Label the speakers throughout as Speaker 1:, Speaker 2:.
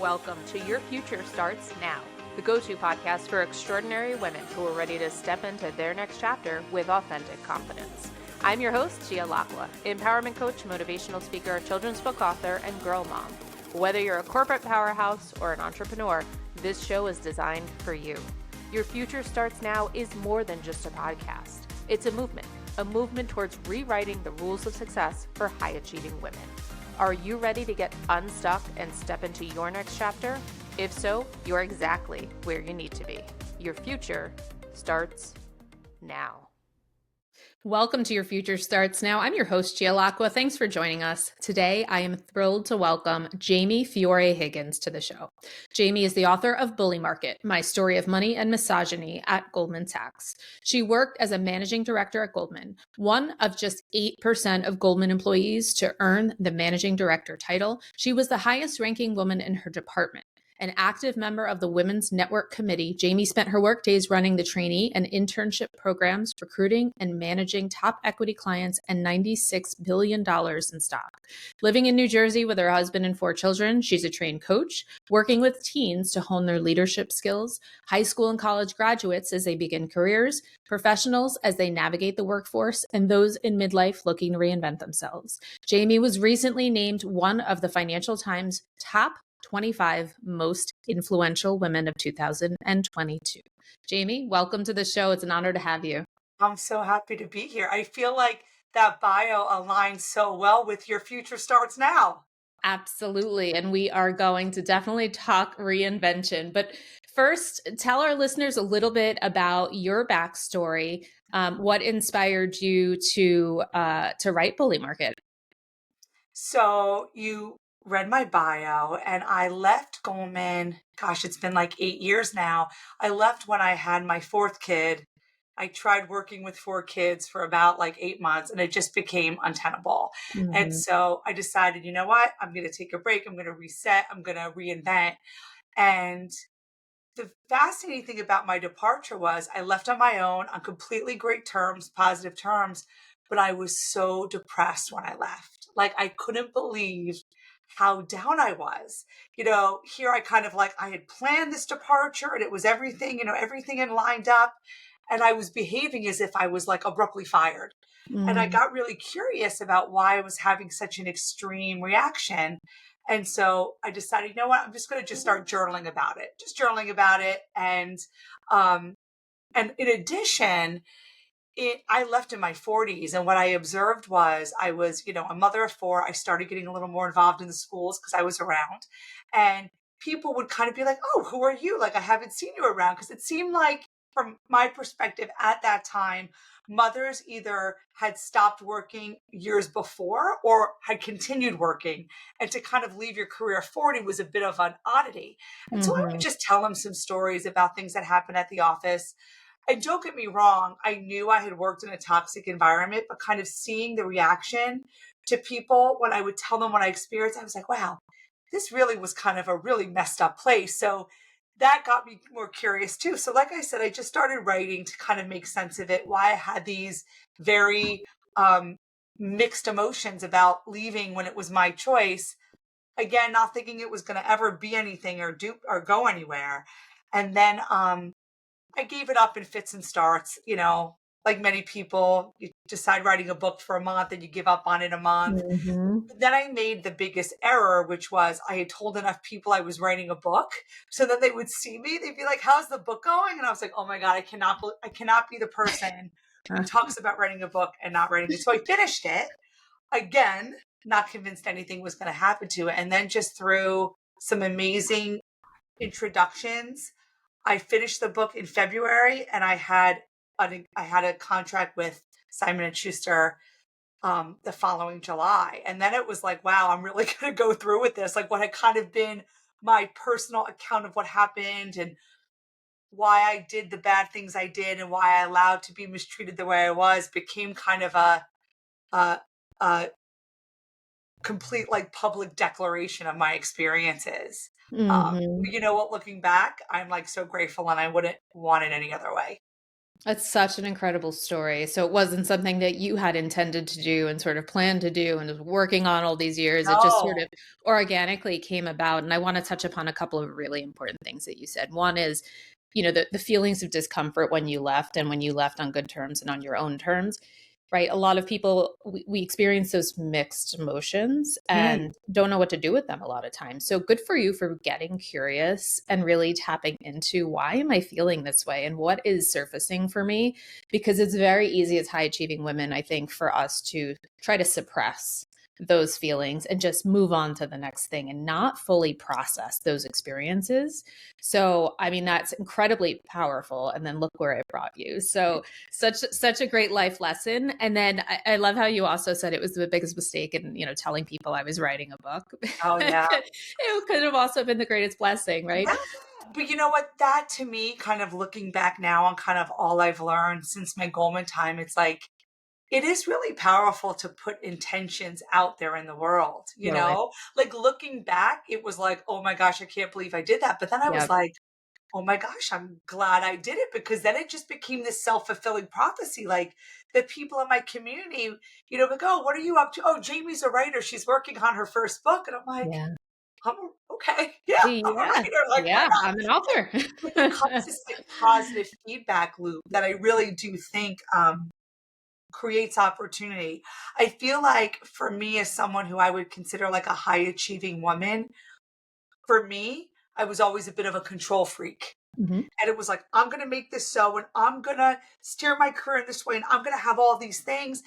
Speaker 1: Welcome to Your Future Starts Now, the go-to podcast for extraordinary women who are ready to step into their next chapter with authentic confidence. I'm your host, Gia Lacqua, empowerment coach, motivational speaker, children's book author, and girl mom. Whether you're a corporate powerhouse or an entrepreneur, this show is designed for you. Your Future Starts Now is more than just a podcast. It's a movement towards rewriting the rules of success for high-achieving women. Are you ready to get unstuck and step into your next chapter? If so, you're exactly where you need to be. Your future starts now. Welcome to Your Future Starts Now. I'm your host, Gia Lacqua. Thanks for joining us. Today, I am thrilled to welcome Jamie Fiore Higgins to the show. Jamie is the author of Bully Market, My Story of Money and Misogyny at Goldman Sachs. She worked as a managing director at Goldman, one of just 8% of Goldman employees to earn the managing director title. She was the highest ranking woman in her department. An active member of the Women's Network Committee, Jamie spent her workdays running the trainee and internship programs, recruiting and managing top equity clients, and $96 billion in stock. Living in New Jersey with her husband and 4 children, she's a trained coach, working with teens to hone their leadership skills, high school and college graduates as they begin careers, professionals as they navigate the workforce, and those in midlife looking to reinvent themselves. Jamie was recently named one of the Financial Times top 25 most influential women of 2022. Jamie, welcome to the show. It's an honor to have you.
Speaker 2: I'm so happy to be here. I feel like that bio aligns so well with Your Future Starts Now.
Speaker 1: Absolutely. And we are going to definitely talk reinvention. But first, tell our listeners a little bit about your backstory. What inspired you to write Bully Market?
Speaker 2: So you read my bio, and I left Goldman. Gosh, it's been like 8 years now. I left when I had my 4th kid. I tried working with 4 kids for about like 8 months, and it just became untenable. And so I decided, you know what? I'm going to take a break. I'm going to reset. I'm going to reinvent. And the fascinating thing about my departure was I left on my own on completely great terms, positive terms, but I was so depressed when I left. Like I couldn't believe how down I was. Here I kind of like I had planned this departure and it was everything, everything had lined up, and I was behaving as if I was like abruptly fired. And I got really curious about why I was having such an extreme reaction. And so I decided, you know what, I'm just going to just start journaling about it. And in addition, I left in my 40s. And what I observed was I was, a mother of 4. I started getting a little more involved in the schools because I was around. And people would kind of be like, oh, who are you? Like, I haven't seen you around. Because it seemed like, from my perspective at that time, mothers either had stopped working years before or had continued working. And to kind of leave your career at 40 was a bit of an oddity. And so I would just tell them some stories about things that happened at the office. And don't get me wrong, I knew I had worked in a toxic environment, but kind of seeing the reaction to people when I would tell them what I experienced, I was like, wow, this really was kind of a really messed up place. So that got me more curious too. So like I said, I just started writing to kind of make sense of it, why I had these very mixed emotions about leaving when it was my choice. Again, not thinking it was going to ever be anything or go anywhere. And then I gave it up in fits and starts, like many people, you decide writing a book for a month and you give up on it a month. But then I made the biggest error, which was I had told enough people I was writing a book. So then they would see me, they'd be like, how's the book going? And I was like, oh my God, I cannot be the person who talks about writing a book and not writing it. So I finished it again, not convinced anything was going to happen to it. And then just through some amazing introductions, I finished the book in February, and I had a contract with Simon and Schuster the following July. And then it was like, wow, I'm really going to go through with this. Like what had kind of been my personal account of what happened and why I did the bad things I did and why I allowed to be mistreated the way I was became kind of a complete like public declaration of my experiences. You know what, looking back, I'm like so grateful, and I wouldn't want it any other way.
Speaker 1: That's such an incredible story. So it wasn't something that you had intended to do and sort of planned to do and was working on all these years. It just sort
Speaker 2: No.
Speaker 1: of organically came about. And I want to touch upon a couple of really important things that you said. One is, the feelings of discomfort when you left and when you left on good terms and on your own terms, right? A lot of people, we experience those mixed emotions
Speaker 2: Mm,
Speaker 1: and don't know what to do with them a lot of times. So good for you for getting curious and really tapping into, why am I feeling this way and what is surfacing for me? Because it's very easy as high achieving women, I think, for us to try to suppress those feelings and just move on to the next thing and not fully process those experiences. So, I mean, that's incredibly powerful. And then look where it brought you. So, such a great life lesson. And then I love how you also said it was the biggest mistake in, telling people I was writing a book.
Speaker 2: oh yeah.
Speaker 1: It could have also been the greatest blessing, right?
Speaker 2: Yeah. But you know what? That to me, kind of looking back now on kind of all I've learned since my Goldman time, it's like it is really powerful to put intentions out there in the world, you
Speaker 1: Totally.
Speaker 2: know? Like looking back, it was like, oh my gosh, I can't believe I did that. But then I was
Speaker 1: Yeah.
Speaker 2: like, oh my gosh, I'm glad I did it, because then it just became this self-fulfilling prophecy. Like the people in my community, like, oh, what are you up to? Oh, Jamie's a writer. She's working on her first book. And I'm like,
Speaker 1: Yeah.
Speaker 2: okay, yeah, I'm a
Speaker 1: Yeah.
Speaker 2: writer. Like, why
Speaker 1: Yeah.
Speaker 2: not?
Speaker 1: I'm an author.
Speaker 2: It becomes this like positive feedback loop that I really do think creates opportunity. I feel like for me, as someone who I would consider like a high achieving woman, for me, I was always a bit of a control freak.
Speaker 1: Mhm.
Speaker 2: And it was like, I'm going to make this so, and I'm going to steer my career in this way, and I'm going to have all these things.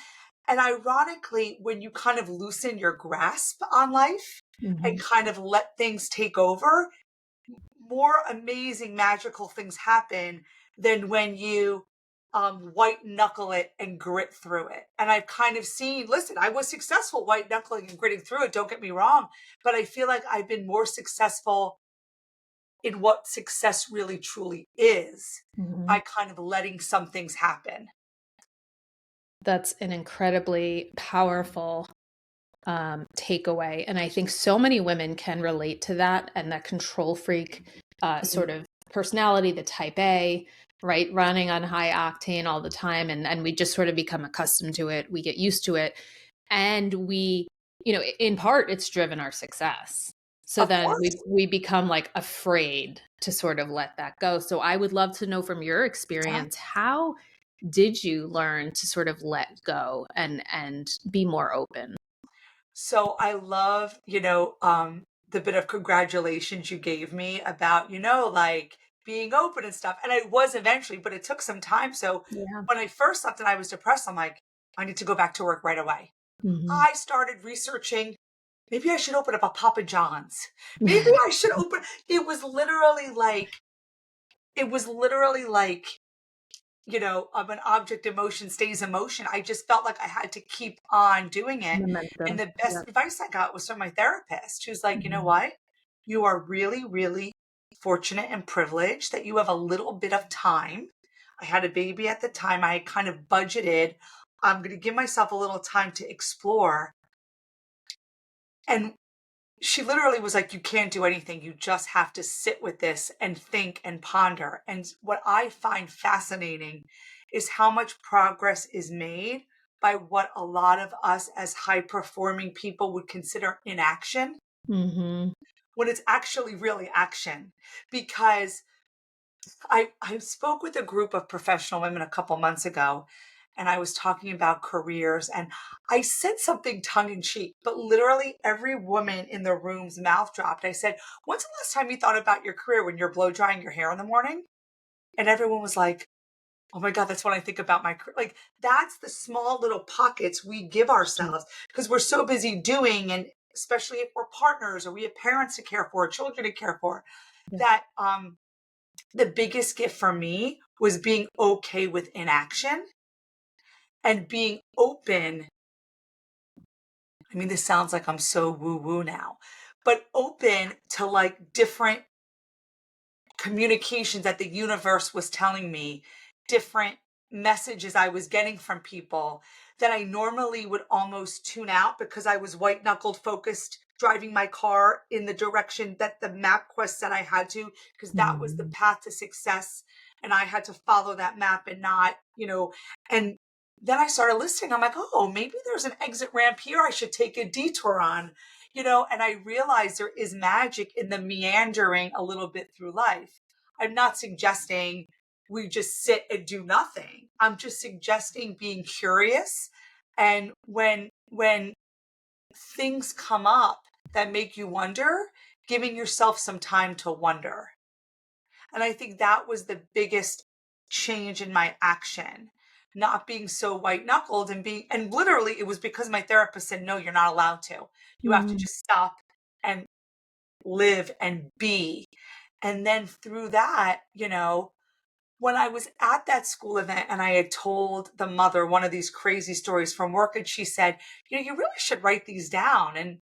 Speaker 2: And ironically, when you kind of loosen your grasp on life and
Speaker 1: Mhm.
Speaker 2: kind of let things take over, more amazing, magical things happen than when you white knuckle it and grit through it. And I've kind of seen, listen, I was successful white knuckling and gritting through it, don't get me wrong, but I feel like I've been more successful in what success really truly is by
Speaker 1: Mhm.
Speaker 2: kind of letting some things happen.
Speaker 1: That's an incredibly powerful takeaway. And I think so many women can relate to that and that control freak
Speaker 2: Mhm.
Speaker 1: sort of personality, the type A, right? Running on high octane all the time. And we just sort of become accustomed to it. We get used to it. And we, in part, it's driven our success. So
Speaker 2: Of
Speaker 1: then
Speaker 2: course.
Speaker 1: we become like afraid to sort of let that go. So I would love to know from your
Speaker 2: Yeah.
Speaker 1: experience, how did you learn to sort of let go and be more open?
Speaker 2: So I love, the bit of congratulations you gave me about, like being open and stuff. And I was eventually, but it took some time. So
Speaker 1: Yeah.
Speaker 2: when I first left and I was depressed, I'm like, I need to go back to work right away.
Speaker 1: Mhm.
Speaker 2: I started researching, maybe I should open up a Papa John's. Maybe I should open, it was literally like, it was literally like, an object in motion stays in motion. I just felt like I had to keep on doing it. And
Speaker 1: Momentum.
Speaker 2: the best
Speaker 1: Yep.
Speaker 2: advice I got was from my therapist, who's like, you know
Speaker 1: Mhm.
Speaker 2: what? You are really, really fortunate and privileged that you have a little bit of time. I had a baby at the time. I kind of budgeted, I'm going to give myself a little time to explore. And she literally was like, you can't do anything. You just have to sit with this and think and ponder. And what I find fascinating is how much progress is made by what a lot of us as high performing people would consider inaction,
Speaker 1: Mhm.
Speaker 2: when it's actually really action. Because I spoke with a group of professional women a couple months ago, and I was talking about careers, and I said something tongue in cheek, but literally every woman in the room's mouth dropped. I said, when's the last time you thought about your career when you're blow drying your hair in the morning? And everyone was like, oh my God, that's when I think about my career. Like, that's the small little pockets we give ourselves because we're so busy doing, and especially if we're partners or we have parents to care for, children to care for,
Speaker 1: Yeah.
Speaker 2: that the biggest gift for me was being okay with inaction and being open. I mean, this sounds like I'm so woo woo now, but open to like different communications that the universe was telling me, different messages I was getting from people that I normally would almost tune out because I was white knuckled focused driving my car in the direction that the MapQuest said I had to, because that was the
Speaker 1: Mhm.
Speaker 2: path to success and I had to follow that map and not, and then I started listening. I'm like, oh, maybe there's an exit ramp here I should take a detour on, and I realized there is magic in the meandering a little bit through life. I'm not suggesting we just sit and do nothing. I'm just suggesting being curious. And when things come up that make you wonder, giving yourself some time to wonder. And I think that was the biggest change in my action, not being so white knuckled and literally it was because my therapist said, no, you're not allowed to. You have to
Speaker 1: Mm.
Speaker 2: just stop and live and be. And then through that, when I was at that school event and I had told the mother one of these crazy stories from work, and she said, you really should write these down. And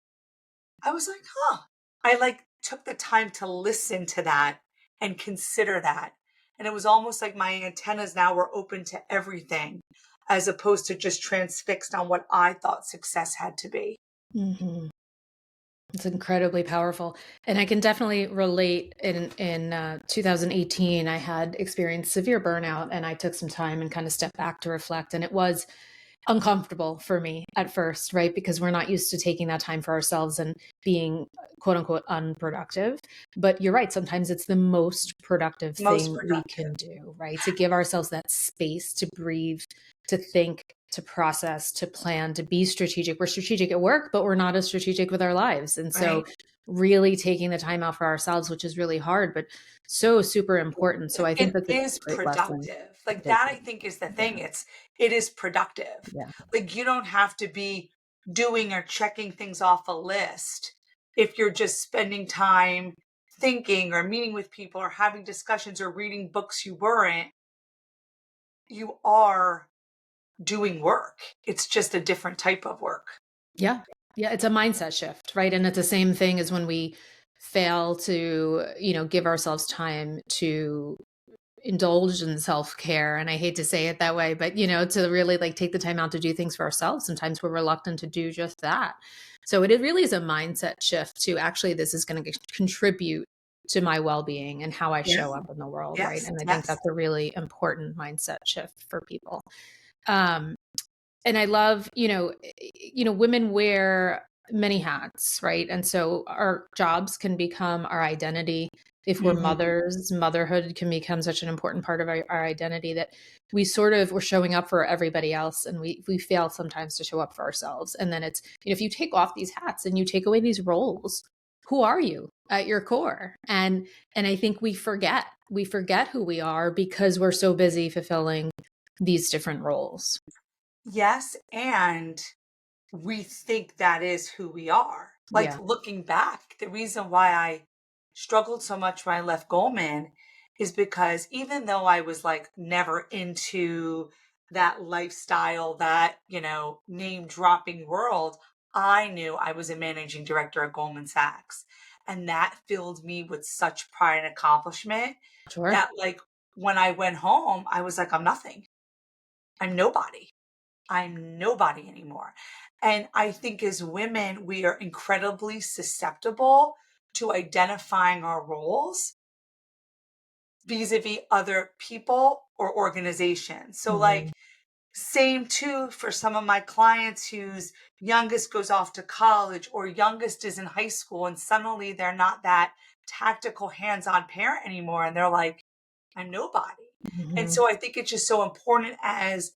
Speaker 2: I was like, huh. I took the time to listen to that and consider that. And it was almost like my antennas now were open to everything as opposed to just transfixed on what I thought success had to be.
Speaker 3: Mm-hmm. It's incredibly powerful. And I can definitely relate. In 2018, I had experienced severe burnout, and I took some time and kind of stepped back to reflect. And it was uncomfortable for me at first, right? Because we're not used to taking that time for ourselves and being quote unquote unproductive. But you're right. Sometimes it's the most productive
Speaker 2: Most
Speaker 3: thing we
Speaker 2: productive.
Speaker 3: can do, right? To give ourselves that space to breathe, to think, to process, to plan, to be strategic. We're strategic at work, but we're not as strategic with our lives. And so
Speaker 2: Right.
Speaker 3: really taking the time out for ourselves, which is really hard, but so super important. So I think
Speaker 2: It
Speaker 3: that's a
Speaker 2: is
Speaker 3: great lesson.
Speaker 2: productive. Like
Speaker 3: It
Speaker 2: that, I
Speaker 3: is.
Speaker 2: think is the
Speaker 3: Yeah.
Speaker 2: thing. It is productive.
Speaker 3: Yeah.
Speaker 2: Like you don't have to be doing or checking things off a list if you're just spending time thinking or meeting with people or having discussions or reading books you are doing work. It's just a different type of work.
Speaker 3: Yeah. Yeah. It's a mindset shift, right? And it's the same thing as when we fail to, give ourselves time to indulge in self-care. And I hate to say it that way, but, to really take the time out to do things for ourselves. Sometimes we're reluctant to do just that. So it really is a mindset shift to actually, this is going to contribute to my well-being and how I
Speaker 2: Yeah.
Speaker 3: show up in the world. Right.
Speaker 2: Yes.
Speaker 3: And I think
Speaker 2: Yes.
Speaker 3: that's a really important mindset shift for people. Um, and I love, women wear many hats, right? And so our jobs can become our identity. If we're
Speaker 2: Mhm.
Speaker 3: mothers, motherhood can become such an important part of our identity that we're showing up for everybody else, and we fail sometimes to show up for ourselves. And then it's, if you take off these hats and you take away these roles, who are you at your core? And I think we forget who we are because we're so busy fulfilling these different roles.
Speaker 2: Yes. And we think that is who we are. Like
Speaker 3: Yeah.
Speaker 2: looking back, the reason why I struggled so much when I left Goldman is because even though I was never into that lifestyle, that, name dropping world, I knew I was a managing director at Goldman Sachs. And that filled me with such pride and accomplishment
Speaker 3: Sure.
Speaker 2: that when I went home, I was like, I'm nothing. I'm nobody. I'm nobody anymore. And I think as women, we are incredibly susceptible to identifying our roles vis-a-vis other people or organizations. So
Speaker 3: Mhm.
Speaker 2: same too for some of my clients whose youngest goes off to college or youngest is in high school and suddenly they're not that tactical hands-on parent anymore. And they're like, I'm nobody. And
Speaker 3: Mhm.
Speaker 2: so I think it's just so important as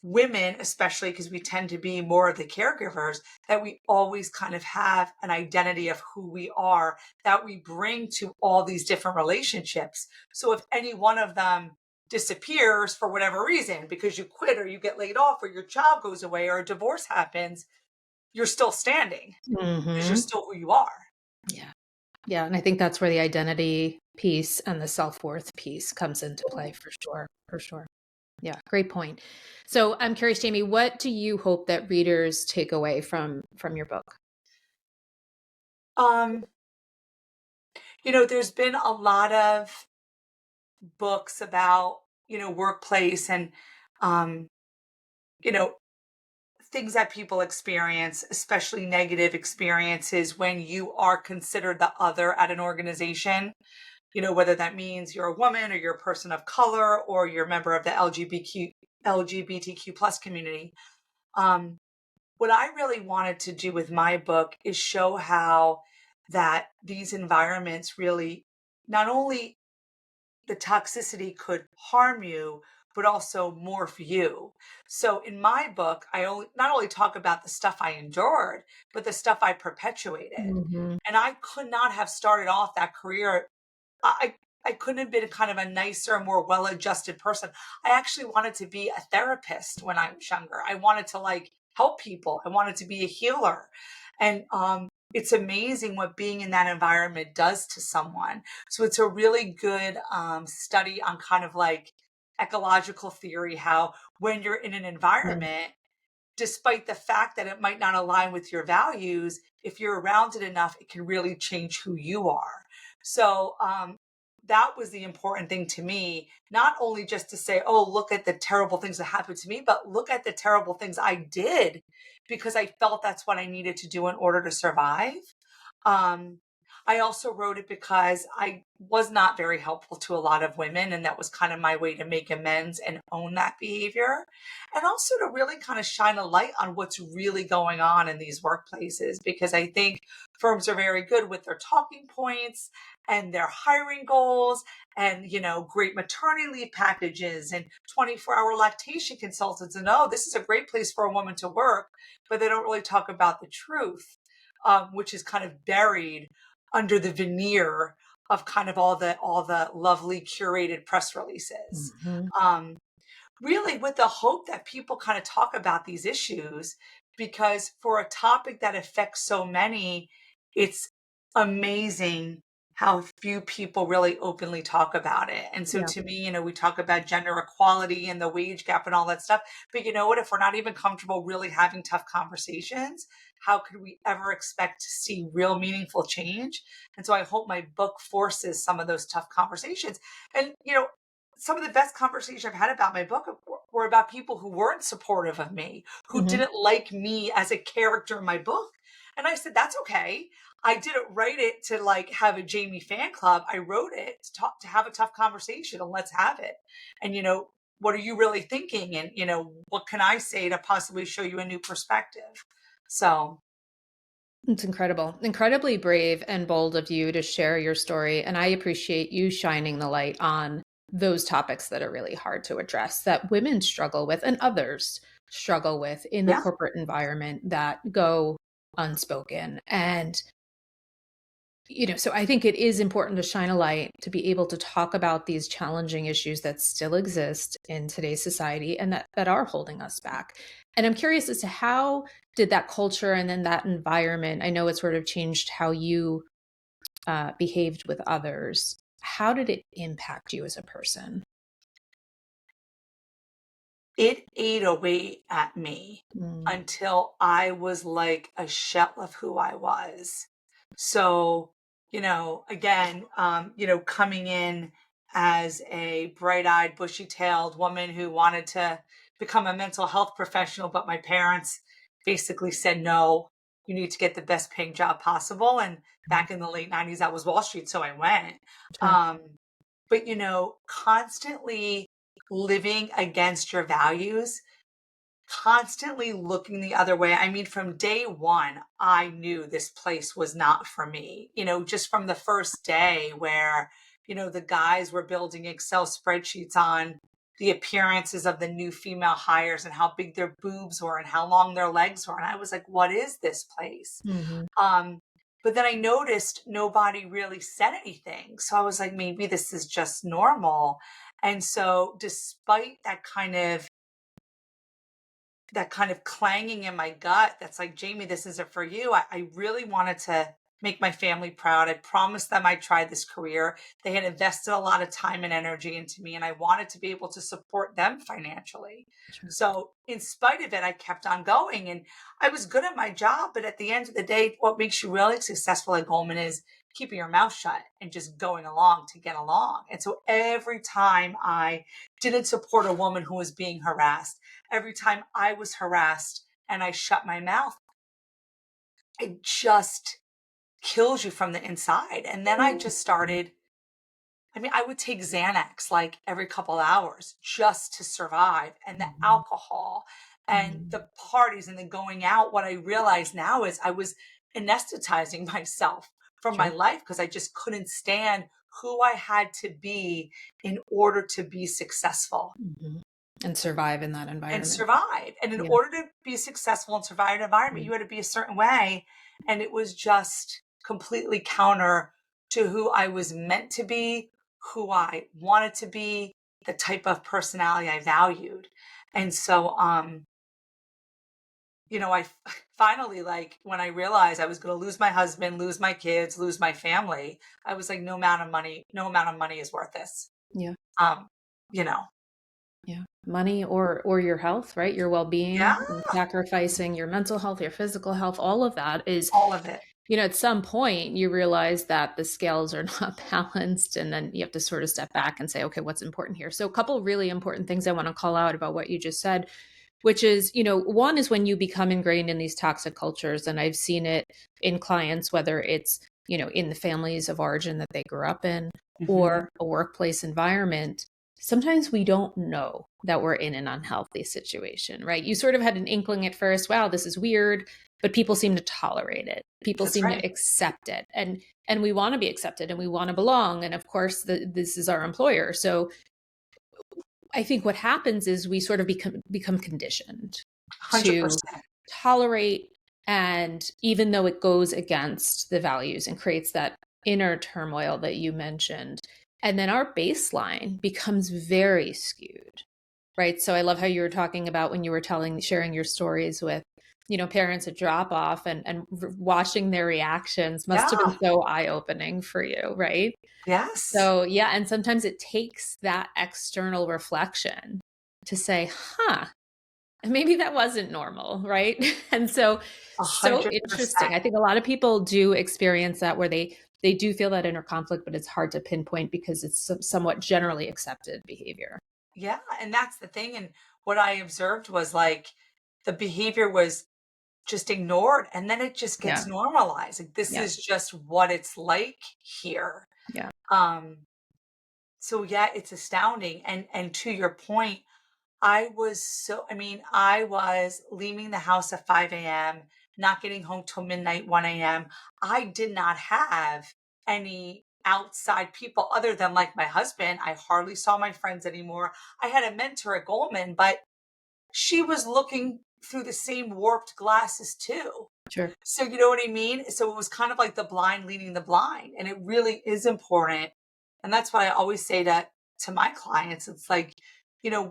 Speaker 2: women, especially because we tend to be more of the caregivers, that we always kind of have an identity of who we are that we bring to all these different relationships. So if any one of them disappears for whatever reason, because you quit or you get laid off or your child goes away or a divorce happens, you're still standing because you're
Speaker 3: Mhm.
Speaker 2: still who you are.
Speaker 3: Yeah. Yeah, and I think that's where the identity piece and the self-worth piece comes into play for sure. For sure. Yeah, great point. So I'm curious, Jamie, what do you hope that readers take away from your book?
Speaker 2: Um, there's been a lot of books about, workplace and um, you know, things that people experience, especially negative experiences when you are considered the other at an organization. whether that means you're a woman or you're a person of color or you're a member of the LGBTQ plus community. Um, what I really wanted to do with my book is show how that these environments really, not only the toxicity could harm you, but also morph you. So in my book, I not only talk about the stuff I endured, but the stuff I perpetuated.
Speaker 3: Hmm.
Speaker 2: And I could not have started off that career. I I couldn't have been kind of a nicer, more well-adjusted person. I actually wanted to be a therapist when I was younger. I wanted to like help people. I wanted to be a healer. And it's amazing what being in that environment does to someone. So it's a really good study on kind of like ecological theory, how when you're in an
Speaker 3: Yeah.
Speaker 2: environment, despite the fact that it might not align with your values, if you're around it enough, it can really change who you are. So that was the important thing to me, not only just to say, oh, look at the terrible things that happened to me, but look at the terrible things I did because I felt that's what I needed to do in order to survive. Um, I also wrote it because I was not very helpful to a lot of women, and that was kind of my way to make amends and own that behavior and also to really kind of shine a light on what's really going on in these workplaces because I think firms are very good with their talking points and their hiring goals and great maternity leave packages and 24-hour lactation consultants and oh, this is a great place for a woman to work, but they don't really talk about the truth, which is kind of buried under the veneer of kind of all the lovely curated press releases.
Speaker 3: Hmm.
Speaker 2: um, Really with the hope that people kind of talk about these issues because for a topic that affects so many, it's amazing how few people really openly talk about it. And so
Speaker 3: Yeah.
Speaker 2: to me, we talk about gender equality and the wage gap and all that stuff. But you know what? If we're not even comfortable really having tough conversations, how could we ever expect to see real meaningful change? And so I hope my book forces some of those tough conversations. And, some of the best conversations I've had about my book were about people who weren't supportive of me, who
Speaker 3: Hmm.
Speaker 2: didn't like me as a character in my book. And I said, that's okay. I didn't write it to like have a Jamie fan club. I wrote it to talk, to have a tough conversation and let's have it. And, what are you really thinking? And, what can I say to possibly show you a new perspective? So,
Speaker 3: It's incredible, incredibly brave and bold of you to share your story. And I appreciate you shining the light on those topics that are really hard to address, that women struggle with and others struggle with in the
Speaker 2: yeah.
Speaker 3: corporate environment that go unspoken. And so I think it is important to shine a light to be able to talk about these challenging issues that still exist in today's society and that are holding us back. And I'm curious as to how did that culture and then that environment, I know it sort of changed how you behaved with others. How did it impact you as a person?
Speaker 2: It ate away at me
Speaker 3: Mm,
Speaker 2: until I was like a shell of who I was. So, again, coming in as a bright eyed, bushy tailed woman who wanted to become a mental health professional, but my parents basically said, no, you need to get the best paying job possible. And back in the late 90s, that was Wall Street. So I went.
Speaker 3: sure.
Speaker 2: Um, but, constantly living against your values, constantly looking the other way. I mean, from day one, I knew this place was not for me, just from the first day where, the guys were building Excel spreadsheets on the appearances of the new female hires and how big their boobs were and how long their legs were. And I was like, what is this place?
Speaker 3: Hmm.
Speaker 2: Um, but then I noticed nobody really said anything. So I was like, maybe this is just normal. And so despite that kind of clanging in my gut that's like, Jamie, this isn't for you. I really wanted to make my family proud. I promised them I'd try this career. They had invested a lot of time and energy into me, and I wanted to be able to support them financially.
Speaker 3: Sure.
Speaker 2: So, in spite of it, I kept on going and I was good at my job. But at the end of the day, what makes you really successful at Goldman is keeping your mouth shut and just going along to get along. And so, every time I didn't support a woman who was being harassed, every time I was harassed and I shut my mouth, it just kills you from the inside. And then I just started I mean, I would take Xanax like every couple hours just to survive. And the
Speaker 3: Mhm.
Speaker 2: alcohol and
Speaker 3: Mhm.
Speaker 2: the parties and the going out. What I realize now is I was anesthetizing myself from my
Speaker 3: Sure.
Speaker 2: life because I just couldn't stand who I had to be in order to be successful
Speaker 3: Mhm. And survive in that
Speaker 2: and
Speaker 3: environment.
Speaker 2: survive. And in
Speaker 3: Yeah.
Speaker 2: order to be successful and survive in an environment,
Speaker 3: Mm.
Speaker 2: you had to be a certain way. And it was just completely counter to who I was meant to be, who I wanted to be, the type of personality I valued. And so, I finally, like, when I realized I was going to lose my husband, lose my kids, lose my family, I was like, no amount of money is worth this.
Speaker 3: Yeah.
Speaker 2: Um, you know,
Speaker 3: Yeah. Money or your health, right? Your
Speaker 2: yeah,
Speaker 3: well-being and sacrificing your mental health, your physical health, all of that is,
Speaker 2: all of it.
Speaker 3: at some point you realize that the scales are not balanced, and then you have to sort of step back and say, okay, what's important here? So a couple really important things I want to call out about what you just said, which is, one is when you become ingrained in these toxic cultures, and I've seen it in clients, whether it's, in the families of origin that they grew up in
Speaker 2: Hmm.
Speaker 3: or a workplace environment. Sometimes we don't know that we're in an unhealthy situation, right? You sort of had an inkling at first, wow, this is weird, but people seem to tolerate it. People
Speaker 2: That's
Speaker 3: seem to
Speaker 2: right.
Speaker 3: accept it. And we want to be accepted, and we want to belong. And of course, this is our employer. So I think what happens is we sort of become conditioned to
Speaker 2: 100%.
Speaker 3: tolerate, and even though it goes against the values and creates that inner turmoil that you mentioned, and then our baseline becomes very skewed, right? So I love how you were talking about when you were sharing your stories with, parents at drop off, and watching their reactions must have
Speaker 2: Yeah.
Speaker 3: been so eye opening for you, right?
Speaker 2: Yes.
Speaker 3: So, yeah, and sometimes it takes that external reflection to say, huh, maybe that wasn't normal, right? And so interesting.
Speaker 2: 100%.
Speaker 3: I think a lot of people do experience that, where they do feel that inner conflict, but it's hard to pinpoint because it's somewhat generally accepted behavior.
Speaker 2: Yeah. And that's the thing. And what I observed was like the behavior was just ignored and then it just
Speaker 3: Yeah.
Speaker 2: gets normalized. Like this
Speaker 3: Yeah.
Speaker 2: is just what it's like here.
Speaker 3: Yeah.
Speaker 2: Um, so yeah, it's astounding. And to your point, I was leaving the house at 5 a.m., not getting home till midnight, 1 a.m. I did not have any outside people other than like my husband. I hardly saw my friends anymore. I had a mentor at Goldman, but she was looking through the same warped glasses too.
Speaker 3: Sure.
Speaker 2: So you know what I mean? So it was kind of like the blind leading the blind. And it really is important. And that's why I always say that to my clients. It's like,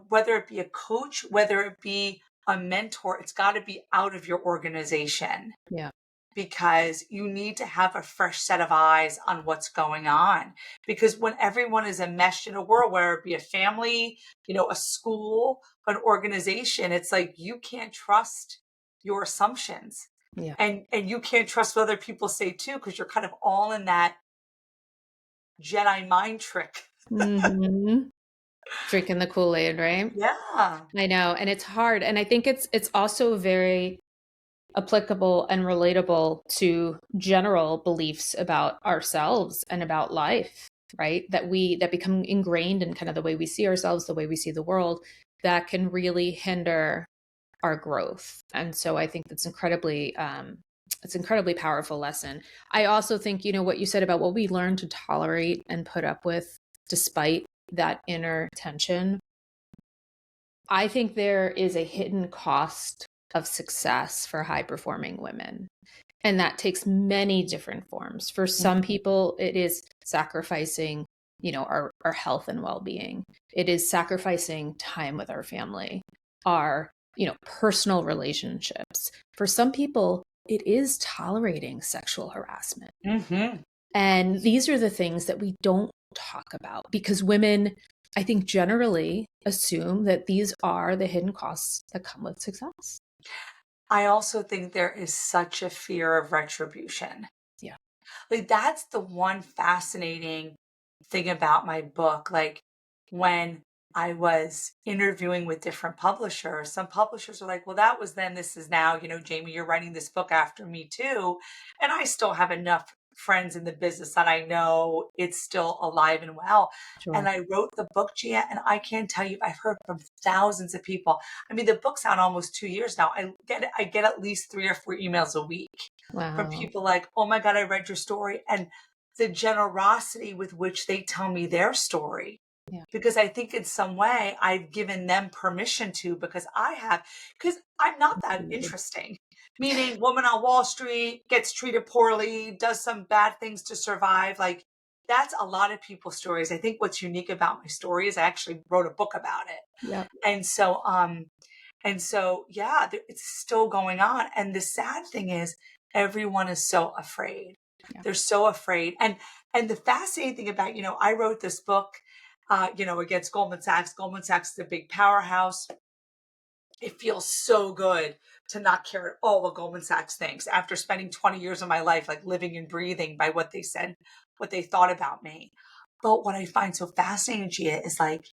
Speaker 2: whether it be a coach, whether it be a mentor, it's got to be out of your organization
Speaker 3: Yeah.
Speaker 2: because you need to have a fresh set of eyes on what's going on. Because when everyone is enmeshed in a world, where it be a family, a school, an organization, it's like you can't trust your assumptions.
Speaker 3: Yeah.
Speaker 2: And you can't trust what other people say too, because you're kind of all in that Jedi mind trick.
Speaker 3: Hmm. Drinking the Kool-Aid, right?
Speaker 2: Yeah.
Speaker 3: I know. And it's hard. And I think it's also very applicable and relatable to general beliefs about ourselves and about life, right? That become ingrained in kind of the way we see ourselves, the way we see the world, that can really hinder our growth. And so I think it's incredibly powerful lesson. I also think, what you said about what we learn to tolerate and put up with despite that inner tension, I think there is a hidden cost of success for high performing women. And that takes many different forms. For some people, it is sacrificing, our health and well being. It is sacrificing time with our family, our, personal relationships. For some people, it is tolerating sexual harassment.
Speaker 2: Mm-hmm.
Speaker 3: And these are the things that we don't talk about because women, I think, generally assume that these are the hidden costs that come with success.
Speaker 2: I also think there is such a fear of retribution.
Speaker 3: Yeah.
Speaker 2: Like that's the one fascinating thing about my book. Like when I was interviewing with different publishers, some publishers are like, well, that was then, this is now, Jamie, you're writing this book after me too. And I still have enough friends in the business that I know it's still alive and well.
Speaker 3: Sure.
Speaker 2: And I wrote the book, Gia, and I can't tell you, I've heard from thousands of people. I mean, the book's out almost 2 years now. I get at least 3 or 4 emails a week from
Speaker 3: Wow.
Speaker 2: people like, oh my God, I read your story. And the generosity with which they tell me their story.
Speaker 3: Yeah.
Speaker 2: Because I think in some way I've given them permission to, because I'm not that
Speaker 3: Absolutely.
Speaker 2: interesting. Meaning, woman on Wall Street gets treated poorly, does some bad things to survive. Like, that's a lot of people's stories. I think what's unique about my story is I actually wrote a book about it.
Speaker 3: Yeah.
Speaker 2: And so, yeah, it's still going on. And the sad thing is, everyone is so afraid.
Speaker 3: Yeah.
Speaker 2: They're so afraid. And the fascinating thing about, I wrote this book, against Goldman Sachs. Goldman Sachs is a big powerhouse. It feels so good to not care at all what Goldman Sachs thinks after spending 20 years of my life, like living and breathing by what they said, what they thought about me. But what I find so fascinating, Gia, is like,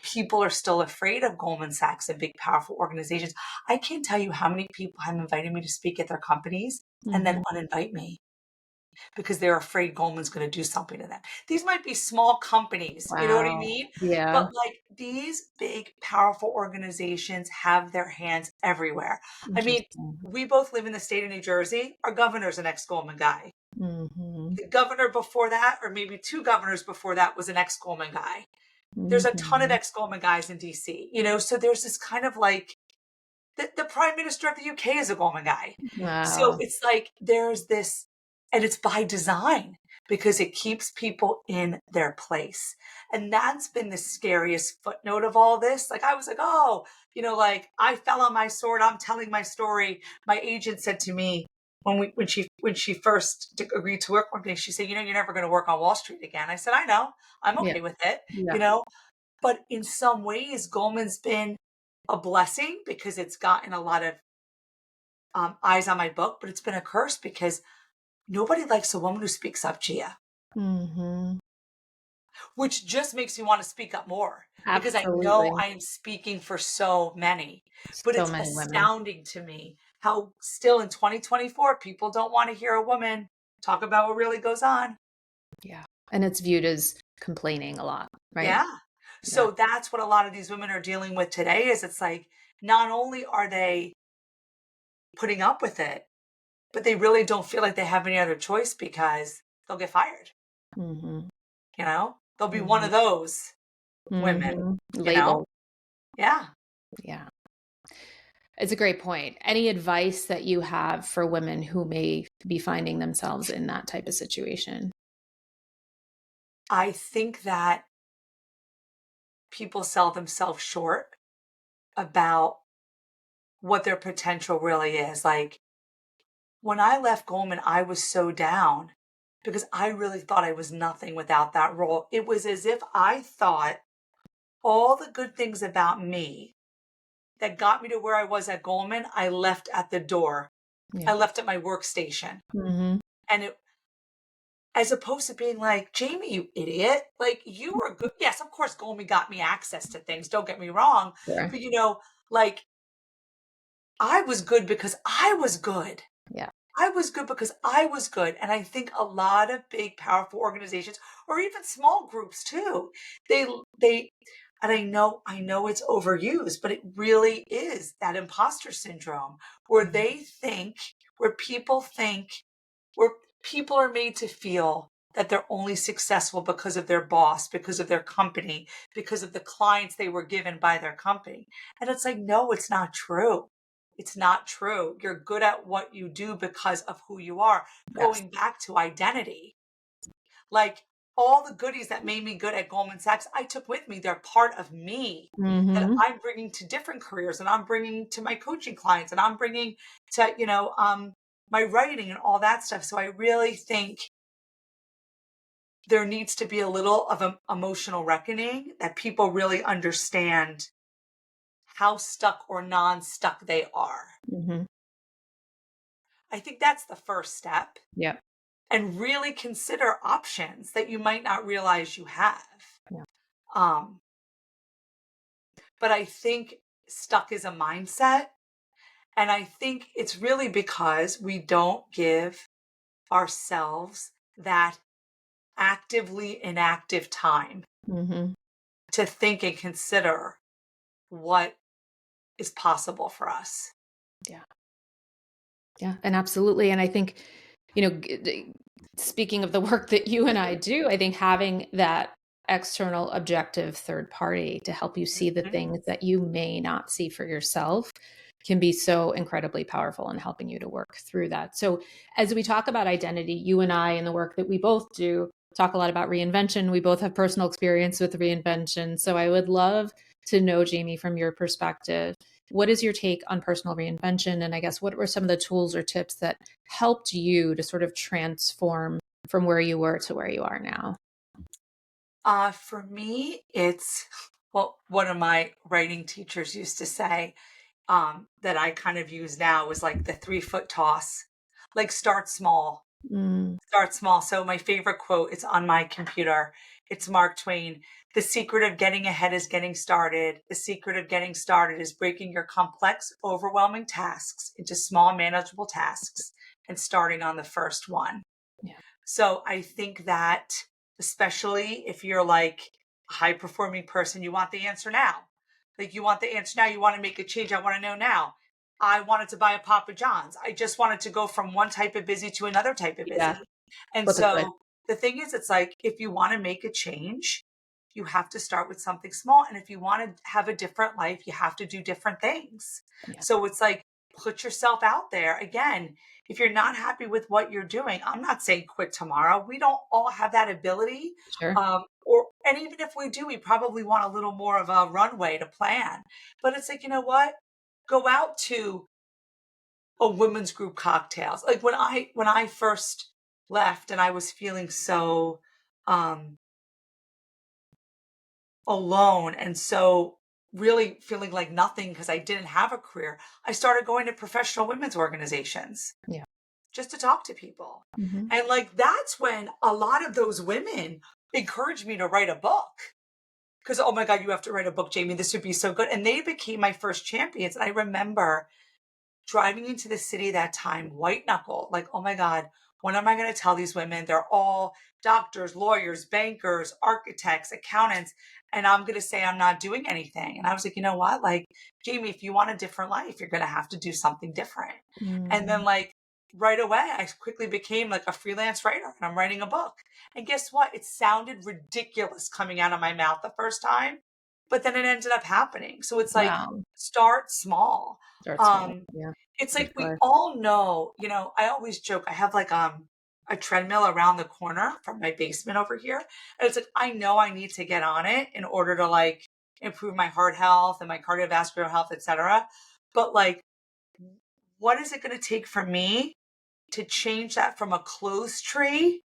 Speaker 2: people are still afraid of Goldman Sachs and big, powerful organizations. I can't tell you how many people have invited me to speak at their companies and then uninvite me because they're afraid Goldman's going to do something to them. These might be small companies, you know what I
Speaker 3: Wow.
Speaker 2: mean?
Speaker 3: Yeah.
Speaker 2: But like, these big, powerful organizations have their hands everywhere. I mean,
Speaker 3: Interesting.
Speaker 2: we both live in the state of New Jersey. Our governor's an ex-Goldman guy.
Speaker 3: Mhm.
Speaker 2: The governor before that, or maybe 2 governors before that, was an ex-Goldman guy. There's a ton of
Speaker 3: Mhm.
Speaker 2: ex-Goldman guys in DC, so there's this kind of like, the prime minister of the UK is a Goldman guy. So
Speaker 3: Wow.
Speaker 2: it's like, there's this, and it's by design because it keeps people in their place. And that's been the scariest footnote of all this. Like, I was like, oh, like, I fell on my sword. I'm telling my story. My agent said to me when she first agreed to work with me, she said, you're never going to work on Wall Street again. I said, I know, I'm
Speaker 3: Yeah.
Speaker 2: okay with it,
Speaker 3: Yeah.
Speaker 2: but in some ways, Goldman's been a blessing because it's gotten a lot of eyes on my book, but it's been a curse because nobody likes a woman who speaks up, Gia,
Speaker 3: Mhm.
Speaker 2: which just makes me want to speak up more because I know
Speaker 3: Absolutely.
Speaker 2: I am speaking for so many. But
Speaker 3: So
Speaker 2: it's
Speaker 3: many women.
Speaker 2: astounding to me how still in 2024, people don't want to hear a woman talk about what really goes on.
Speaker 3: Yeah. And it's viewed as complaining a lot, right?
Speaker 2: Yeah.
Speaker 3: Yeah.
Speaker 2: So that's what a lot of these women are dealing with today is it's like, not only are they putting up with it, but they really don't feel like they have any other choice because they'll get fired.
Speaker 3: Mhm.
Speaker 2: They'll be one
Speaker 3: Mhm.
Speaker 2: of those women,
Speaker 3: Mhm.
Speaker 2: you know?
Speaker 3: Label.
Speaker 2: Yeah.
Speaker 3: Yeah. It's a great point. Any advice that you have for women who may be finding themselves in that type of situation?
Speaker 2: I think that people sell themselves short about what their potential really is. Like, when I left Goldman, I was so down because I really thought I was nothing without that role. It was as if I thought all the good things about me that got me to where I was at Goldman, I left at the door. I
Speaker 3: Yeah.
Speaker 2: left at my workstation.
Speaker 3: Mhm.
Speaker 2: And as opposed to being like, Jamie, you idiot, like, you were good. Yes, of course, Goldman got me access to things. Don't get me wrong.
Speaker 3: Sure.
Speaker 2: But, like, I was good because I was good.
Speaker 3: Yeah.
Speaker 2: I was good because I was good. And I think a lot of big, powerful organizations, or even small groups too, they, and I know it's overused, but it really is that imposter syndrome where people think, where people are made to feel that they're only successful because of their boss, because of their company, because of the clients they were given by their company. And it's like, no, it's not true. It's not true. You're good at what you do because of who you are.
Speaker 3: Yes.
Speaker 2: Going back to identity, like, all the goodies that made me good at Goldman Sachs, I took with me. They're part of me that
Speaker 3: Mhm.
Speaker 2: I'm bringing to different careers, and I'm bringing to my coaching clients, and I'm bringing to, my writing and all that stuff. So I really think there needs to be a little of an emotional reckoning that people really understand how stuck or non-stuck they are.
Speaker 3: Mhm.
Speaker 2: I think that's the first step.
Speaker 3: Yeah.
Speaker 2: And really consider options that you might not realize you have.
Speaker 3: Yeah.
Speaker 2: Um, but I think stuck is a mindset. And I think it's really because we don't give ourselves that actively inactive time
Speaker 3: Mm-hmm.
Speaker 2: to think and consider what is possible for us.
Speaker 3: Yeah. Yeah. And absolutely. And I think, you know, speaking of the work that you and I do, I think having that external objective third party to help you see the
Speaker 2: Mhm.
Speaker 3: things that you may not see for yourself can be so incredibly powerful in helping you to work through that. So, as we talk about identity, you and I, and the work that we both do, talk a lot about reinvention. We both have personal experience with reinvention. So, I would love to know, Jamie, from your perspective, what is your take on personal reinvention? And I guess what were some of the tools or tips that helped you to sort of transform from where you were to where you are now?
Speaker 2: For me, it's well, one of my writing teachers used to say, that I kind of use now was like the 3 foot toss, like start small.
Speaker 3: Mm,
Speaker 2: Start small. So my favorite quote, it's on my computer. It's Mark Twain. The secret of getting ahead is getting started. The secret of getting started is breaking your complex, overwhelming tasks into small, manageable tasks and starting on the first one.
Speaker 3: yeah,
Speaker 2: So I think that, especially if you're like a high performing person, you want the answer now. Like you want the answer now. You want to make a change. I want to know now. I wanted to buy a Papa John's. I just wanted to go from one type of busy to another type of
Speaker 3: yeah.
Speaker 2: busy. And
Speaker 3: Flip a switch.
Speaker 2: so the thing is, it's like if you want to make a change, you have to start with something small. And if you want to have a different life, you have to do different things.
Speaker 3: Yeah,
Speaker 2: So it's like put yourself out there. Again, if you're not happy with what you're doing, I'm not saying quit tomorrow. We don't all have that ability.
Speaker 3: sure.
Speaker 2: And even if we do, we probably want a little more of a runway to plan. But it's like, you know what? Go out to a women's group cocktails. Like when I first left and I was feeling so um alone and so really feeling like nothing because I didn't have a career, I started going to professional women's organizations
Speaker 3: Yeah.
Speaker 2: just to talk to people.
Speaker 3: Hmm.
Speaker 2: And like that's when a lot of those women encouraged me to write a book. Because, oh my God, you have to write a book, Jamie. This would be so good. And they became my first champions. And I remember driving into the city that time, white knuckle, like, oh my God, what am I going to tell these women? They're all doctors, lawyers, bankers, architects, accountants. And I'm going to say I'm not doing anything. And I was like, you know what? Like, Jamie, if you want a different life, you're going to have to do something different. And then,
Speaker 3: Mm,
Speaker 2: like, right away, I quickly became like a freelance writer and I'm writing a book. And guess what? It sounded ridiculous coming out of my mouth the first time, but then it ended up happening. So it's like,
Speaker 3: wow.
Speaker 2: start small.
Speaker 3: Start small.
Speaker 2: Um,
Speaker 3: Yeah,
Speaker 2: it's
Speaker 3: for
Speaker 2: like we
Speaker 3: sure.
Speaker 2: all know, I always joke, I have like a treadmill around the corner from my basement over here. And it's like I know I need to get on it in order to like improve my heart health and my cardiovascular health, etc. But like what is it going to take for me to change that from a clothes tree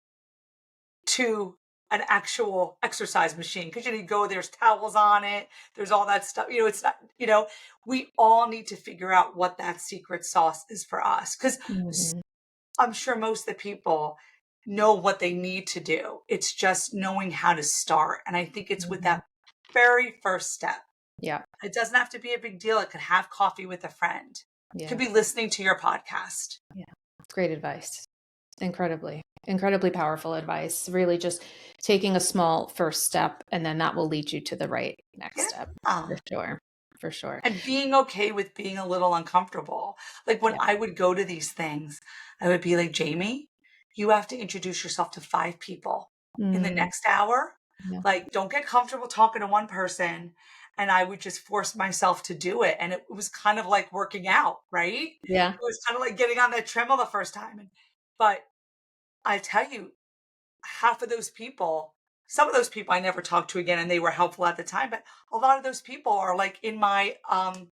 Speaker 2: to an actual exercise machine? Because you go, there's towels on it, there's all that stuff. It's not, we all need to figure out what that secret sauce is for us. Because
Speaker 3: Hmm.
Speaker 2: I'm sure most of the people know what they need to do. It's just knowing how to start. And I think it's with
Speaker 3: Hmm.
Speaker 2: that very first step.
Speaker 3: Yeah,
Speaker 2: It doesn't have to be a big deal. It could have coffee with a friend. It could
Speaker 3: yeah,
Speaker 2: be listening to your podcast.
Speaker 3: yeah. Great advice. Incredibly powerful advice. Really just taking a small first step, and then that will lead you to the right next step.
Speaker 2: Yeah.
Speaker 3: For sure. For sure.
Speaker 2: And being okay with being a little uncomfortable. Like when
Speaker 3: Yeah.
Speaker 2: I would go to these things, I would be like, Jamie, you have to introduce yourself to 5 people in the
Speaker 3: Mm,
Speaker 2: next hour.
Speaker 3: yeah.
Speaker 2: Like, don't get comfortable talking to one person. And I would just force myself to do it. And it was kind of like working out, right?
Speaker 3: Yeah.
Speaker 2: It was kind of like getting on that treadmill the first time. But I tell you, half of those people, some of those people I never talked to again and they were helpful at the time, but a lot of those people are like in my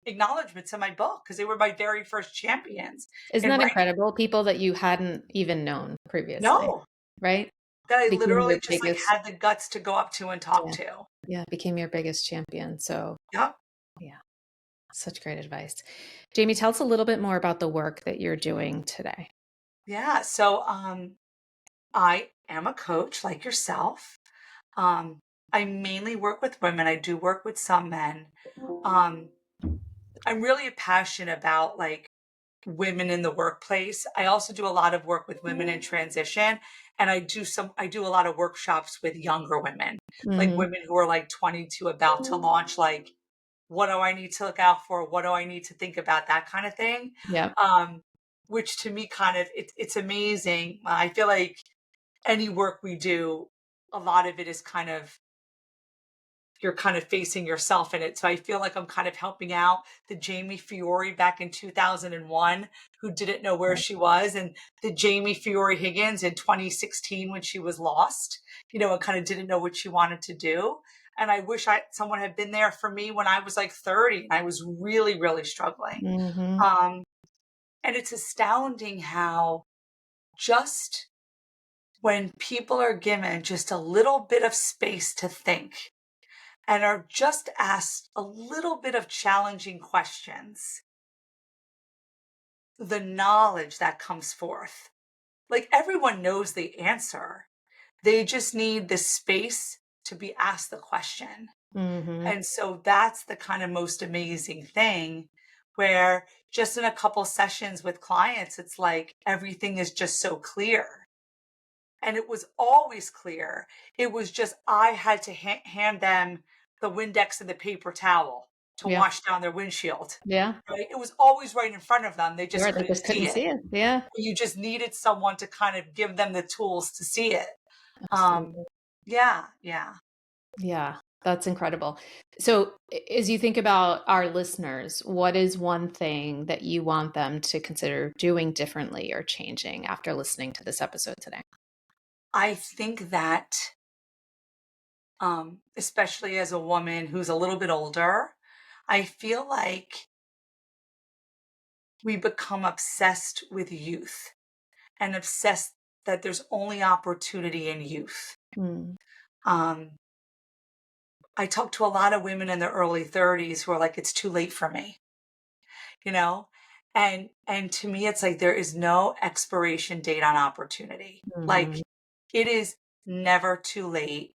Speaker 2: acknowledgments in my book because they were my very first champions
Speaker 3: Isn't
Speaker 2: in
Speaker 3: that
Speaker 2: writing.
Speaker 3: incredible? People that you hadn't even known previously,
Speaker 2: No,
Speaker 3: right?
Speaker 2: that I
Speaker 3: Became
Speaker 2: literally
Speaker 3: your
Speaker 2: just like
Speaker 3: biggest,
Speaker 2: had the guts to go up to and talk
Speaker 3: yeah,
Speaker 2: to.
Speaker 3: yeah, became your biggest champion. So,
Speaker 2: Yep.
Speaker 3: yeah, such great advice. Jamie, tell us a little bit more about the work that you're doing today.
Speaker 2: Yeah. So I am a coach like yourself. Um I mainly work with women. I do work with some men. Um I'm really passionate about like women in the workplace. I also do a lot of work with women in transition, and I do a lot of workshops with younger women, like
Speaker 3: Mm-hmm.
Speaker 2: women who are like 22 about to launch, like, what do I need to look out for? What do I need to think about? That kind of thing.
Speaker 3: Yeah.
Speaker 2: Um, which to me kind of, it's amazing. I feel like any work we do, a lot of it is kind of, you're kind of facing yourself in it. So I feel like I'm kind of helping out the Jamie Fiore back in 2001 who didn't know where she was, and the Jamie Fiore Higgins in 2016 when she was lost, and kind of didn't know what she wanted to do. And I wish someone had been there for me when I was like 30 and I was really, really struggling.
Speaker 3: Mm-hmm.
Speaker 2: And it's astounding how just when people are given just a little bit of space to think and are just asked a little bit of challenging questions, the knowledge that comes forth. Like, everyone knows the answer. They just need the space to be asked the question.
Speaker 3: Mm-hmm.
Speaker 2: And so that's the kind of most amazing thing, where just in a couple sessions with clients, it's like everything is just so clear. And it was always clear. It was just I had to hand them the Windex and the paper towel to
Speaker 3: Yeah.
Speaker 2: wash down their windshield.
Speaker 3: Yeah.
Speaker 2: Right? It was always right in front of them. They just
Speaker 3: Sure. They
Speaker 2: couldn't
Speaker 3: just
Speaker 2: see
Speaker 3: couldn't
Speaker 2: it.
Speaker 3: see it. Yeah.
Speaker 2: You just needed someone to kind of give them the tools to see it.
Speaker 3: Absolutely.
Speaker 2: Yeah, yeah.
Speaker 3: Yeah. That's incredible. So, as you think about our listeners, what is one thing that you want them to consider doing differently or changing after listening to this episode today?
Speaker 2: I think that, especially as a woman who's a little bit older, I feel like we become obsessed with youth and obsessed that there's only opportunity in youth.
Speaker 3: Mm.
Speaker 2: Um, I talk to a lot of women in their early 30s who are like, it's too late for me, you know? And to me, it's like there is no expiration date on opportunity. Like,
Speaker 3: Mhm.
Speaker 2: it is never too late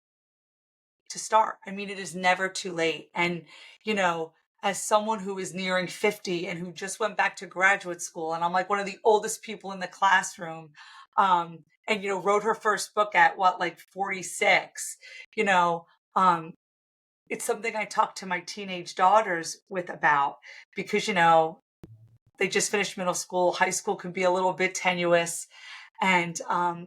Speaker 2: to start. I mean, it is never too late. And, you know, as someone who is nearing 50 and who just went back to graduate school, and I'm like one of the oldest people in the classroom, and, wrote her first book at what, like 46, you know, um, it's something I talk to my teenage daughters with about because, they just finished middle school. High school can be a little bit tenuous. And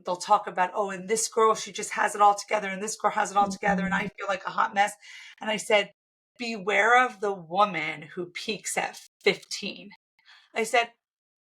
Speaker 2: they'll talk about, oh, and this girl, she just has it all together, and this girl has it all together, and I
Speaker 3: Mhm.
Speaker 2: feel like a hot mess. And I said, beware of the woman who peaks at 15. I said,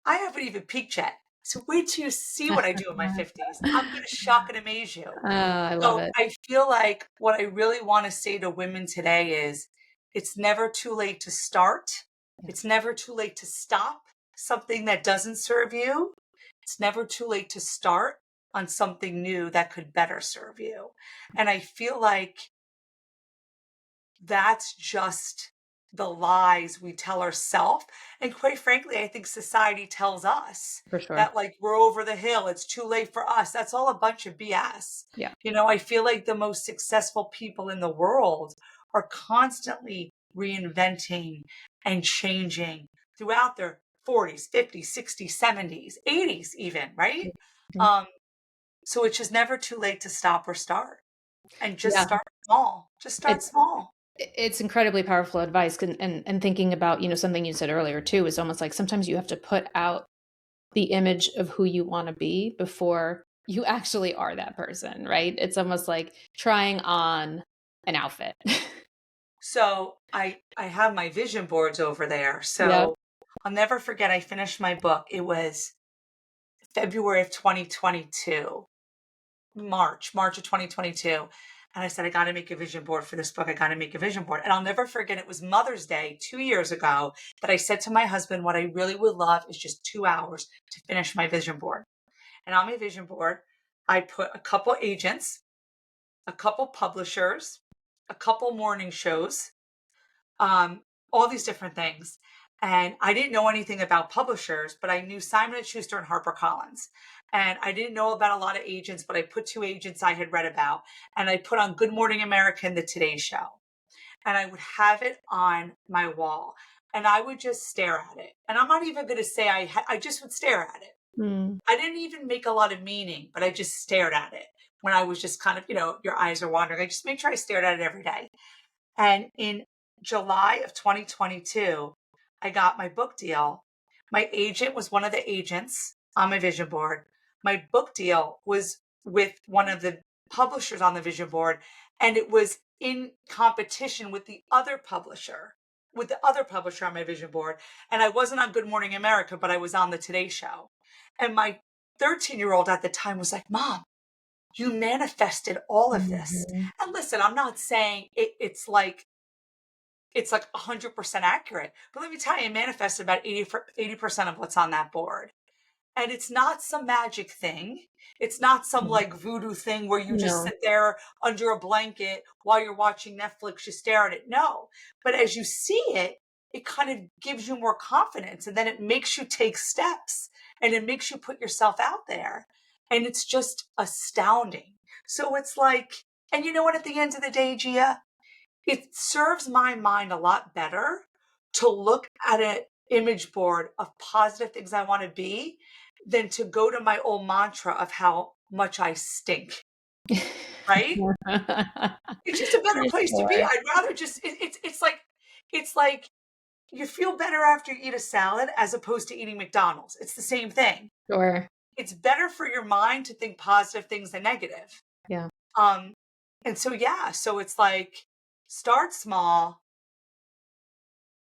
Speaker 2: I haven't even peaked yet. So wait till you see what I do in my 50s. I'm going to shock and amaze you.
Speaker 3: Oh, I love
Speaker 2: So
Speaker 3: it.
Speaker 2: I feel like what I really want to say to women today is it's never too late to start.
Speaker 3: Yeah,
Speaker 2: It's never too late to stop something that doesn't serve you. It's never too late to start on something new that could better serve you. And I feel like that's just the lies we tell ourselves. And quite frankly, I think society tells us
Speaker 3: for sure.
Speaker 2: that, like, we're over the hill. It's too late for us. That's all a bunch of BS.
Speaker 3: Yeah.
Speaker 2: I feel like the most successful people in the world are constantly reinventing and changing throughout their 40s, 50s, 60s, 70s, 80s, even, right?
Speaker 3: Mhm.
Speaker 2: Um, so it's just never too late to stop or start, and just
Speaker 3: Yeah.
Speaker 2: start small. Just start
Speaker 3: It's
Speaker 2: small.
Speaker 3: it's incredibly powerful advice, and thinking about, something you said earlier too, is almost like sometimes you have to put out the image of who you want to be before you actually are that person, right? It's almost like trying on an outfit.
Speaker 2: So I have my vision boards over there.
Speaker 3: Yeah.
Speaker 2: So I'll never forget, I finished my book. It was February of 2022, March of 2022. And I said, I got to make a vision board for this book. I got to make a vision board. And I'll never forget, it was Mother's Day 2 years ago that I said to my husband, what I really would love is just 2 hours to finish my vision board. And on my vision board, I put a couple agents, a couple publishers, a couple morning shows, um, all these different things. And I didn't know anything about publishers, but I knew Simon and Schuster and HarperCollins. And I didn't know about a lot of agents, but I put two agents I had read about, and I put on Good Morning America and the Today Show. And I would have it on my wall. and I would just stare at it. And I'm not even going to say I just would stare at it. I didn't even make a lot of meaning, but I just stared at it when I was just kind of, your eyes are wandering. I just made sure I stared at it every day. And in July of 2022, I got my book deal. My agent was one of the agents on my vision board. My book deal was with one of the publishers on the vision board, and it was in competition with the other publisher, on my vision board. And I wasn't on Good Morning America, but I was on the Today Show. And my 13-year-old at the time was like, Mom, you manifested all of this. And listen, I'm not saying it's like 100% accurate, but let me tell you, I manifested about 80% of what's on that board. And it's not some magic thing. It's not some like voodoo thing where you just sit there under a blanket while you're watching Netflix, you stare at it. No, but as you see it, it kind of gives you more confidence, and then it makes you take steps, and it makes you put yourself out there. And it's just astounding. So it's like, and you know what, at the end of the day, Gia, it serves my mind a lot better to look at an image board of positive things I want to be than to go to my old mantra of how much I stink. Right? It's just a better place to be. I'd rather just, it's like you feel better after you eat a salad as opposed to eating McDonald's. It's the same thing.
Speaker 3: Sure.
Speaker 2: It's better for your mind to think positive things than negative.
Speaker 3: Yeah.
Speaker 2: And so, so it's like, start small,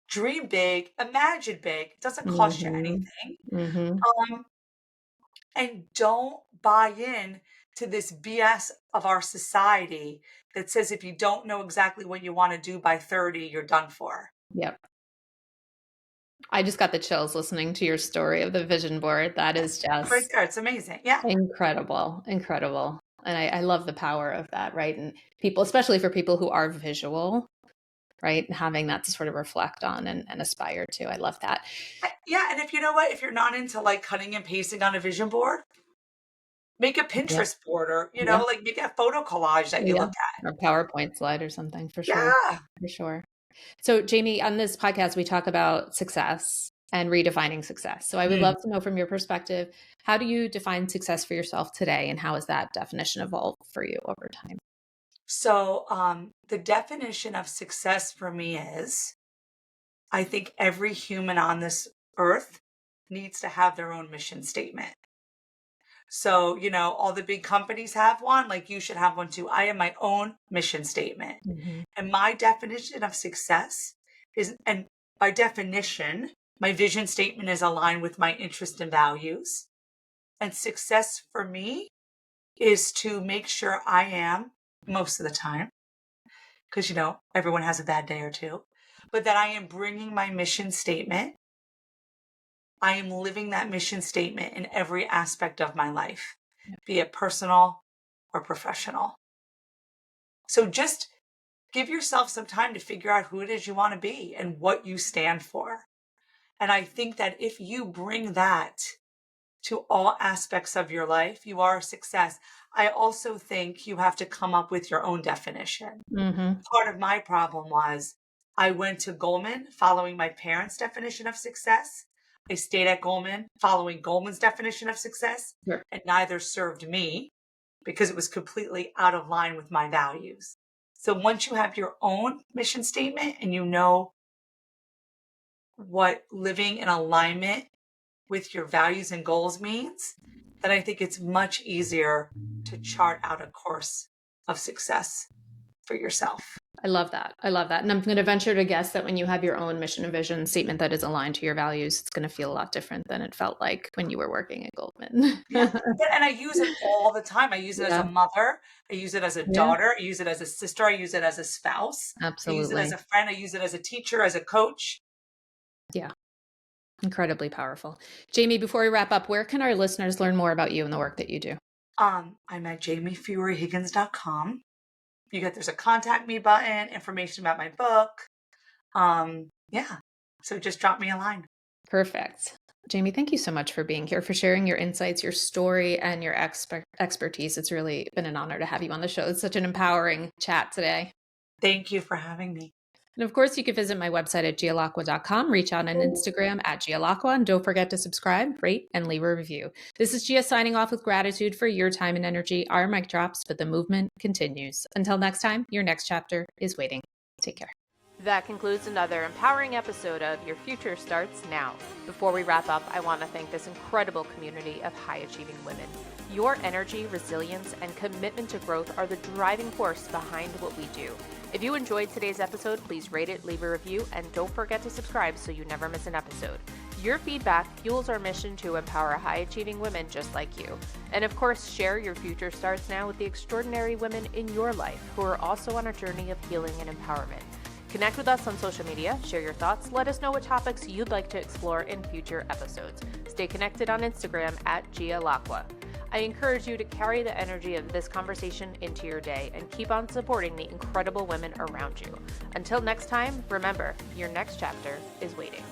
Speaker 2: dream big, imagine big. It doesn't cost you anything. And don't buy in to this BS of our society that says if you don't know exactly what you want to do by 30, you're done for.
Speaker 3: Yep. I just got the chills listening to your story of the vision board. That is just
Speaker 2: right there. It's amazing. Yeah.
Speaker 3: Incredible. And I love the power of that, right? And people, especially for people who are visual, right? Having that to sort of reflect on and aspire to. I love that.
Speaker 2: Yeah. And if you know what, if you're not into like cutting and pasting on a vision board, make a Pinterest board, or, like make a photo collage that you look at.
Speaker 3: Or PowerPoint slide or something, for sure.
Speaker 2: Yeah.
Speaker 3: For sure. So Jamie, on this podcast, we talk about success and redefining success. So I would love to know from your perspective, how do you define success for yourself today? And how has that definition evolved for you over time?
Speaker 2: So the definition of success for me is, I think every human on this earth needs to have their own mission statement. So, all the big companies have one, like you should have one too. I have my own mission statement. And my definition of success is, and by definition, my vision statement is aligned with my interests and values. And success for me is to make sure I am, most of the time, because, everyone has a bad day or two, but that I am bringing my mission statement. I am living that mission statement in every aspect of my life, be it personal or professional. So just give yourself some time to figure out who it is you want to be and what you stand for. And I think that if you bring that to all aspects of your life, you are a success. I also think you have to come up with your own definition. Part of my problem was I went to Goldman following my parents' definition of success. I stayed at Goldman following Goldman's definition of success, and neither served me because it was completely out of line with my values. So once you have your own mission statement and you know what living in alignment with your values and goals means, then I think it's much easier to chart out a course of success for yourself.
Speaker 3: I love that. And I'm going to venture to guess that when you have your own mission and vision statement that is aligned to your values, it's going to feel a lot different than it felt like when you were working at Goldman.
Speaker 2: And I use it all the time. I use it as a mother. I use it as a daughter. I use it as a sister. I use it as a spouse.
Speaker 3: Absolutely.
Speaker 2: I use it as a friend. I use it as a teacher, as a coach.
Speaker 3: Yeah. Incredibly powerful. Jamie, before we wrap up, where can our listeners learn more about you and the work that you do?
Speaker 2: I'm at JamieFioreHiggins.com. There's a contact me button, information about my book. So just drop me a line.
Speaker 3: Perfect. Jamie, thank you so much for being here, for sharing your insights, your story, and your expertise. It's really been an honor to have you on the show. It's such an empowering chat today.
Speaker 2: Thank you for having me.
Speaker 3: And of course, you can visit my website at gialacqua.com, reach out on Instagram at gialacqua, and don't forget to subscribe, rate, and leave a review. This is Gia signing off with gratitude for your time and energy. Our mic drops, but the movement continues. Until next time, your next chapter is waiting. Take care.
Speaker 1: That concludes another empowering episode of Your Future Starts Now. Before we wrap up, I want to thank this incredible community of high-achieving women. Your energy, resilience, and commitment to growth are the driving force behind what we do. If you enjoyed today's episode, please rate it, leave a review, and don't forget to subscribe so you never miss an episode. Your feedback fuels our mission to empower high-achieving women just like you. And of course, share Your Future Starts Now with the extraordinary women in your life who are also on a journey of healing and empowerment. Connect with us on social media, share your thoughts, let us know what topics you'd like to explore in future episodes. Stay connected on Instagram at gialacqua. I encourage you to carry the energy of this conversation into your day and keep on supporting the incredible women around you. Until next time, remember, your next chapter is waiting.